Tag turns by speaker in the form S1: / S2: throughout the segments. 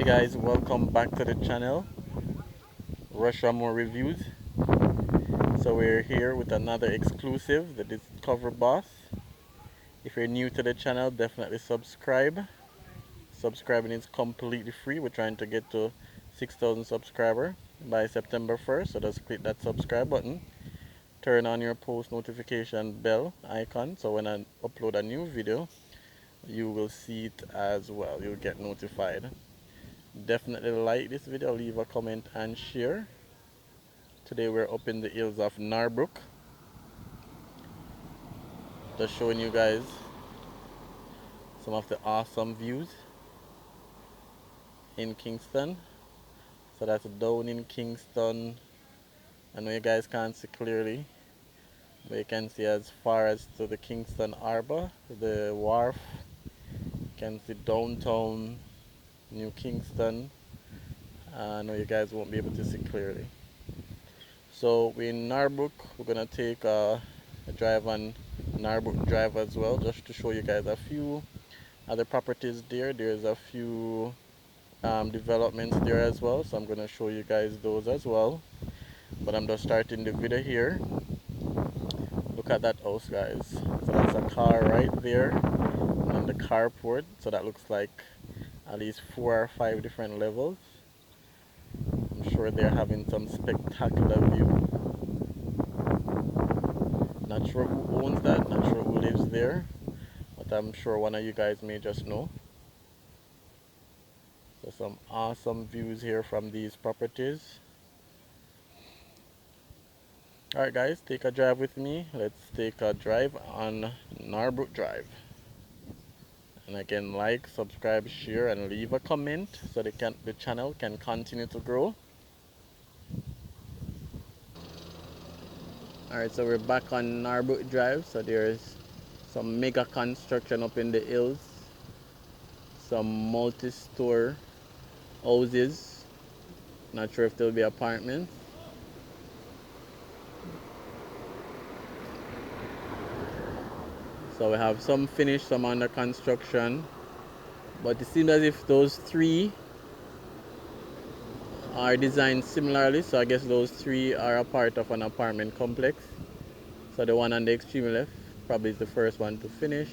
S1: Hey guys, welcome back to the channel, Roshain Reviews. So we're here with another exclusive, the Discover Boss. If you're new to the channel, definitely subscribe. Subscribing is completely free. We're trying to get to 6,000 subscribers by September 1st, so just click that subscribe button. Turn on your post notification bell icon, so when I upload a new video, you will see it as well. You'll get notified. Definitely like this video, leave a comment and share. Today we're up in the hills of Norbrook, just showing you guys some of the awesome views in Kingston. So that's down in Kingston. I know you guys can't see clearly, but you can see as far as to the Kingston Harbor, the wharf. You can see downtown New Kingston. I know you guys won't be able to see clearly. So we're in Norbrook. We're gonna take a drive on Norbrook Drive as well, just to show you guys a few other properties there. There's a few developments there as well, so I'm gonna show you guys those as well. But I'm just starting the video here. Look at that house, guys. So that's a car right there on the carport. So that looks like at least 4 or 5 different levels. I'm sure they're having some spectacular view. Not sure who owns that, not sure who lives there, but I'm sure one of you guys may just know. So some awesome views here from these properties. Alright guys, take a drive with me. Let's take a drive on Norbrook Drive. And again, like, subscribe, share, and leave a comment so the channel can continue to grow. Alright, so we're back on Norbrook Drive. So there's some mega construction up in the hills. Some multi-store houses. Not sure if there'll be apartments. So we have some finished, some under construction. But it seems as if those three are designed similarly. So I guess those three are a part of an apartment complex. So the one on the extreme left probably is the first one to finish.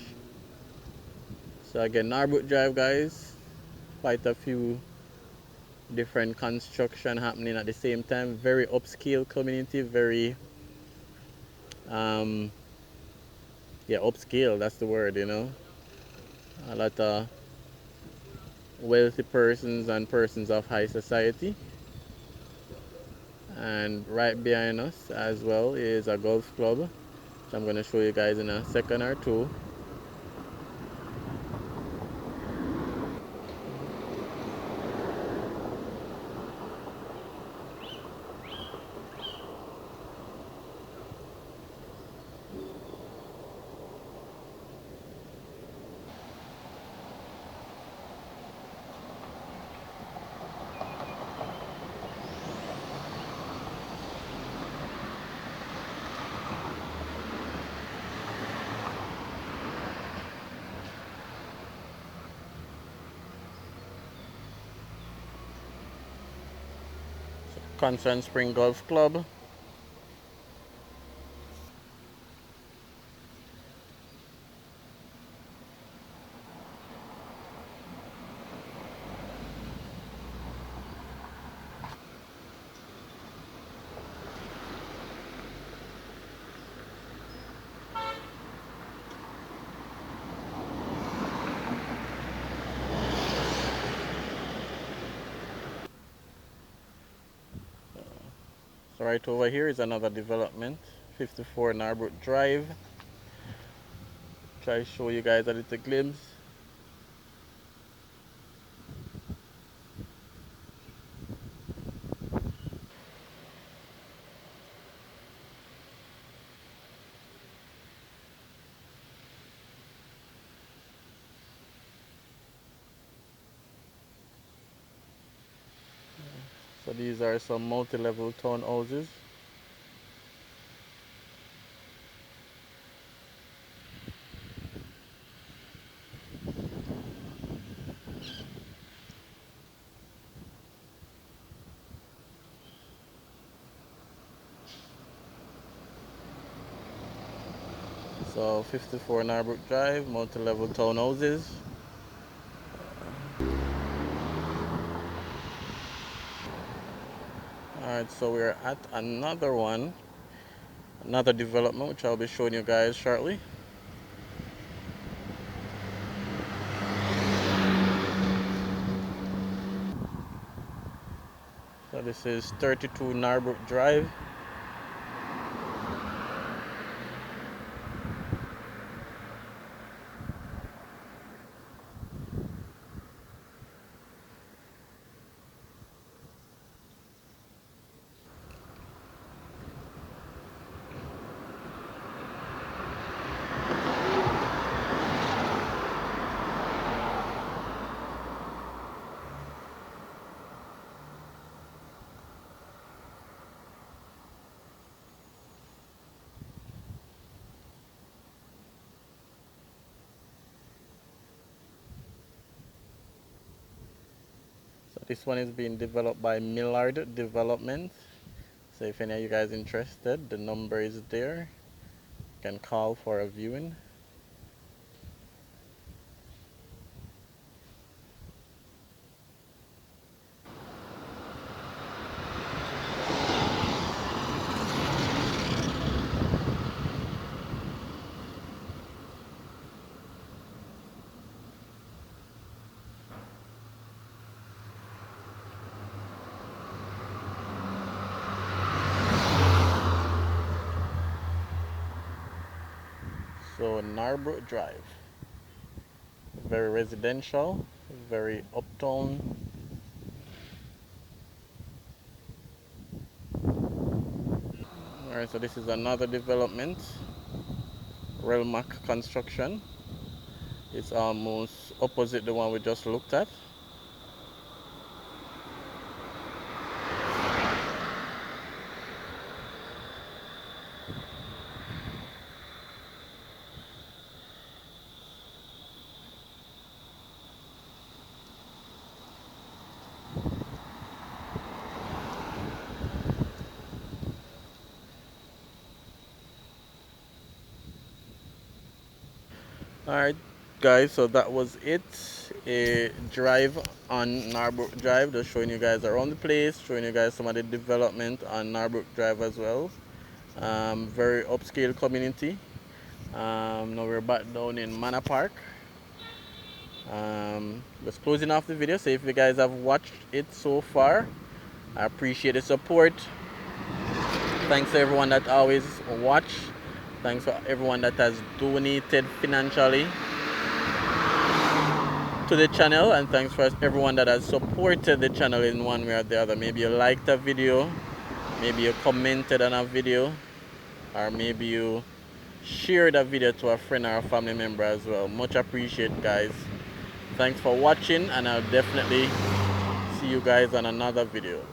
S1: So again, Norbrook Drive, guys. Quite a few different construction happening at the same time. Very upscale community, very yeah, upscale, that's the word, you know. A lot of wealthy persons and persons of high society. And right behind us as well is a golf club, which I'm going to show you guys in a second or two. Constant Spring Golf Club. So right over here is another development, 54 Norbrook Drive. Try to show you guys a little glimpse. So these are some multi-level townhouses. So 54 Norbrook Drive, multi-level townhouses. Alright, so we're at another one, another development which I'll be showing you guys shortly. So this is 32 Norbrook Drive. So this one is being developed by Millard Development. So if any of you guys interested, the number is there. You can call for a viewing. So Norbrook Drive, very residential, very uptown. Alright, so this is another development, Relmac Construction. It's almost opposite the one we just looked at. Alright guys, so that was it. A drive on Norbrook Drive, just showing you guys around the place, showing you guys some of the development on Norbrook Drive as well. Very upscale community. Now we're back down in Manor Park. Just closing off the video. So if you guys have watched it so far, I appreciate the support. Thanks to everyone that always watch. Thanks for everyone that has donated financially to the channel, and thanks for everyone that has supported the channel in one way or the other. Maybe you liked a video, maybe you commented on a video, or maybe you shared a video to a friend or a family member as well. Much appreciated, guys. Thanks for watching, and I'll definitely see you guys on another video.